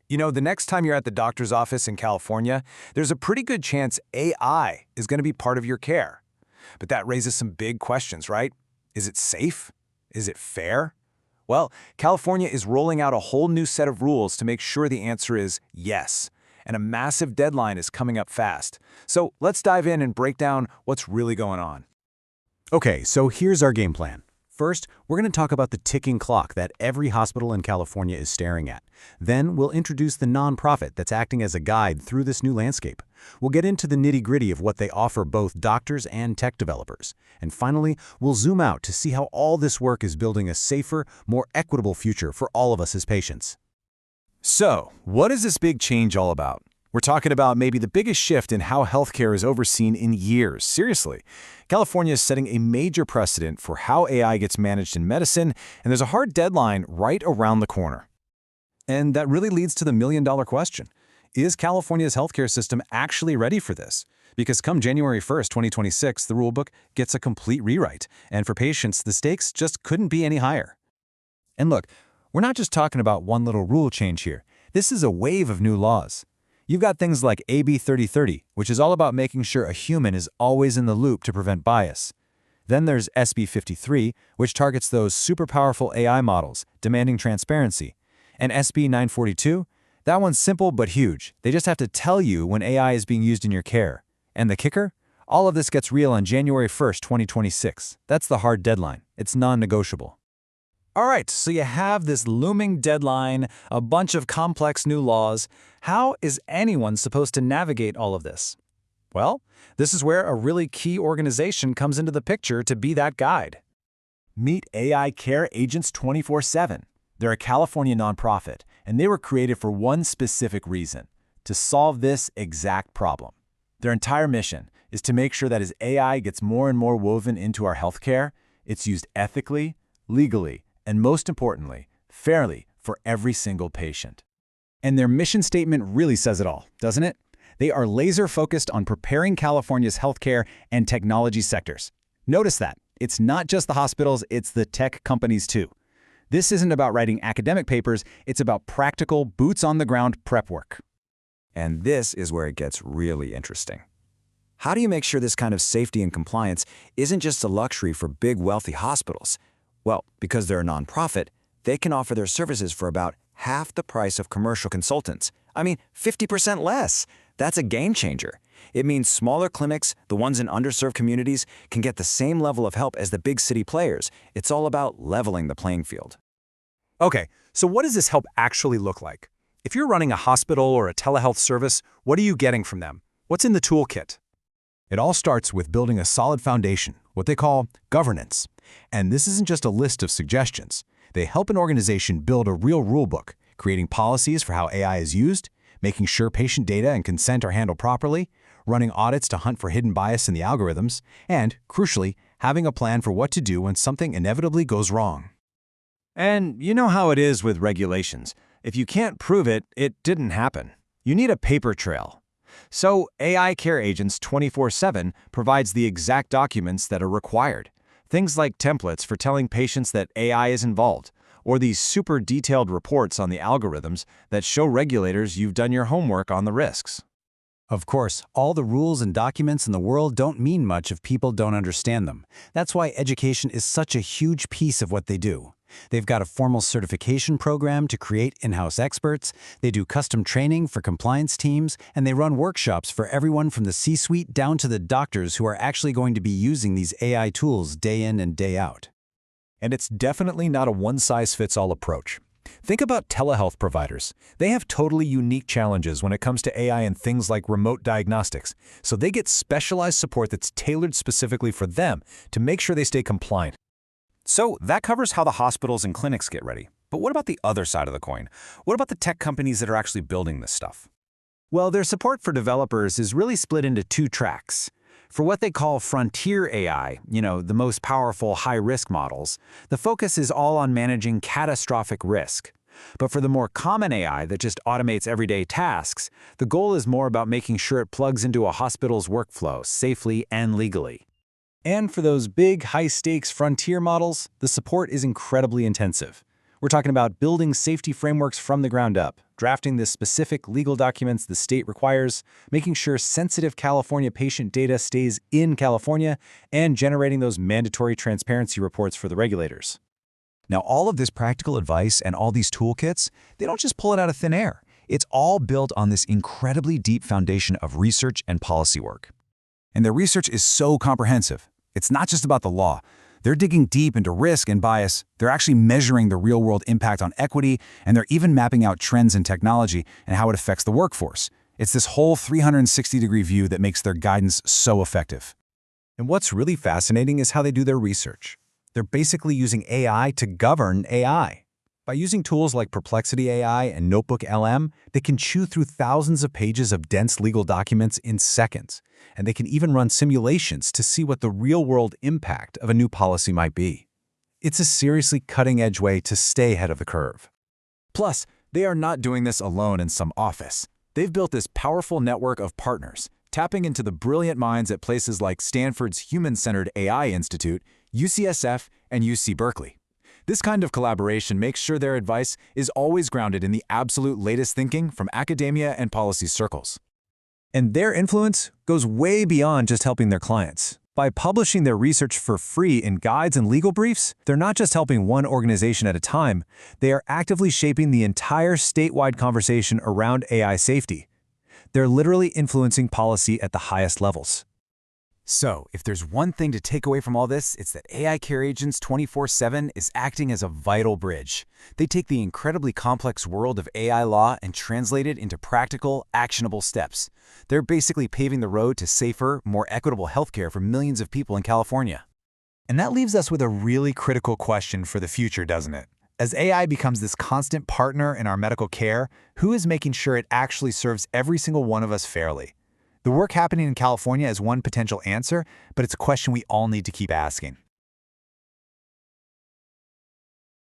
You know, the next time you're at the doctor's office in California, there's a pretty good chance AI is going to be part of your care. But that raises some big questions, right? Is it safe? Is it fair? Well, California is rolling out a whole new set of rules to make sure the answer is yes. And a massive deadline is coming up fast. So let's dive in and break down what's really going on. Okay, so here's our game plan. First, we're going to talk about the ticking clock that every hospital in California is staring at. Then, we'll introduce the nonprofit that's acting as a guide through this new landscape. We'll get into the nitty-gritty of what they offer both doctors and tech developers. And finally, we'll zoom out to see how all this work is building a safer, more equitable future for all of us as patients. So, what is this big change all about? We're talking about maybe the biggest shift in how healthcare is overseen in years. Seriously, California is setting a major precedent for how AI gets managed in medicine, and there's a hard deadline right around the corner. And that really leads to the million-dollar question. Is California's healthcare system actually ready for this? Because come January 1st, 2026, the rulebook gets a complete rewrite, and for patients, the stakes just couldn't be any higher. And look, we're not just talking about one little rule change here. This is a wave of new laws. You've got things like AB 3030, which is all about making sure a human is always in the loop to prevent bias. Then there's SB 53, which targets those super powerful AI models, demanding transparency. And SB 942, that one's simple but huge. They just have to tell you when AI is being used in your care. And the kicker? All of this gets real on January 1st, 2026. That's the hard deadline. It's non-negotiable. All right, so you have this looming deadline, a bunch of complex new laws. How is anyone supposed to navigate all of this? Well, this is where a really key organization comes into the picture to be that guide. Meet AI Care Agents 24/7. They're a California nonprofit, and they were created for one specific reason: to solve this exact problem. Their entire mission is to make sure that as AI gets more and more woven into our healthcare, it's used ethically, legally, and most importantly, fairly for every single patient. And their mission statement really says it all, doesn't it? They are laser-focused on preparing California's healthcare and technology sectors. Notice that. It's not just the hospitals, it's the tech companies too. This isn't about writing academic papers, it's about practical, boots-on-the-ground prep work. And this is where it gets really interesting. How do you make sure this kind of safety and compliance isn't just a luxury for big, wealthy hospitals? Well, because they're a nonprofit, they can offer their services for about half the price of commercial consultants. I mean, 50% less. That's a game changer. It means smaller clinics, the ones in underserved communities, can get the same level of help as the big city players. It's all about leveling the playing field. Okay, so what does this help actually look like? If you're running a hospital or a telehealth service, what are you getting from them? What's in the toolkit? It all starts with building a solid foundation, what they call governance. And this isn't just a list of suggestions. They help an organization build a real rulebook, creating policies for how AI is used, making sure patient data and consent are handled properly, running audits to hunt for hidden bias in the algorithms, and, crucially, having a plan for what to do when something inevitably goes wrong. And you know how it is with regulations. If you can't prove it, it didn't happen. You need a paper trail. So AI Care Agents 24/7 provides the exact documents that are required. Things like templates for telling patients that AI is involved, or these super detailed reports on the algorithms that show regulators you've done your homework on the risks. Of course, all the rules and documents in the world don't mean much if people don't understand them. That's why education is such a huge piece of what they do. They've got a formal certification program to create in-house experts, they do custom training for compliance teams, and they run workshops for everyone from the C-suite down to the doctors who are actually going to be using these AI tools day in and day out. And it's definitely not a one-size-fits-all approach. Think about telehealth providers. They have totally unique challenges when it comes to AI and things like remote diagnostics, so they get specialized support that's tailored specifically for them to make sure they stay compliant. So that covers how the hospitals and clinics get ready. But what about the other side of the coin? What about the tech companies that are actually building this stuff? Well, their support for developers is really split into two tracks. For what they call frontier AI, the most powerful high-risk models, the focus is all on managing catastrophic risk. But for the more common AI that just automates everyday tasks, the goal is more about making sure it plugs into a hospital's workflow safely and legally. And for those big, high-stakes frontier models, the support is incredibly intensive. We're talking about building safety frameworks from the ground up, drafting the specific legal documents the state requires, making sure sensitive California patient data stays in California, and generating those mandatory transparency reports for the regulators. Now, all of this practical advice and all these toolkits, they don't just pull it out of thin air. It's all built on this incredibly deep foundation of research and policy work. And their research is so comprehensive. It's not just about the law. They're digging deep into risk and bias. They're actually measuring the real-world impact on equity, and they're even mapping out trends in technology and how it affects the workforce. It's this whole 360-degree view that makes their guidance so effective. And what's really fascinating is how they do their research. They're basically using AI to govern AI. By using tools like Perplexity AI and Notebook LM, they can chew through thousands of pages of dense legal documents in seconds, and they can even run simulations to see what the real-world impact of a new policy might be. It's a seriously cutting-edge way to stay ahead of the curve. Plus, they are not doing this alone in some office. They've built this powerful network of partners, tapping into the brilliant minds at places like Stanford's Human-Centered AI Institute, UCSF, and UC Berkeley. This kind of collaboration makes sure their advice is always grounded in the absolute latest thinking from academia and policy circles. And their influence goes way beyond just helping their clients. By publishing their research for free in guides and legal briefs, they're not just helping one organization at a time, they are actively shaping the entire statewide conversation around AI safety. They're literally influencing policy at the highest levels. So, if there's one thing to take away from all this, it's that AI Care Agents 24/7 is acting as a vital bridge. They take the incredibly complex world of AI law and translate it into practical, actionable steps. They're basically paving the road to safer, more equitable healthcare for millions of people in California. And that leaves us with a really critical question for the future, doesn't it? As AI becomes this constant partner in our medical care, who is making sure it actually serves every single one of us fairly? The work happening in California is one potential answer, but it's a question we all need to keep asking.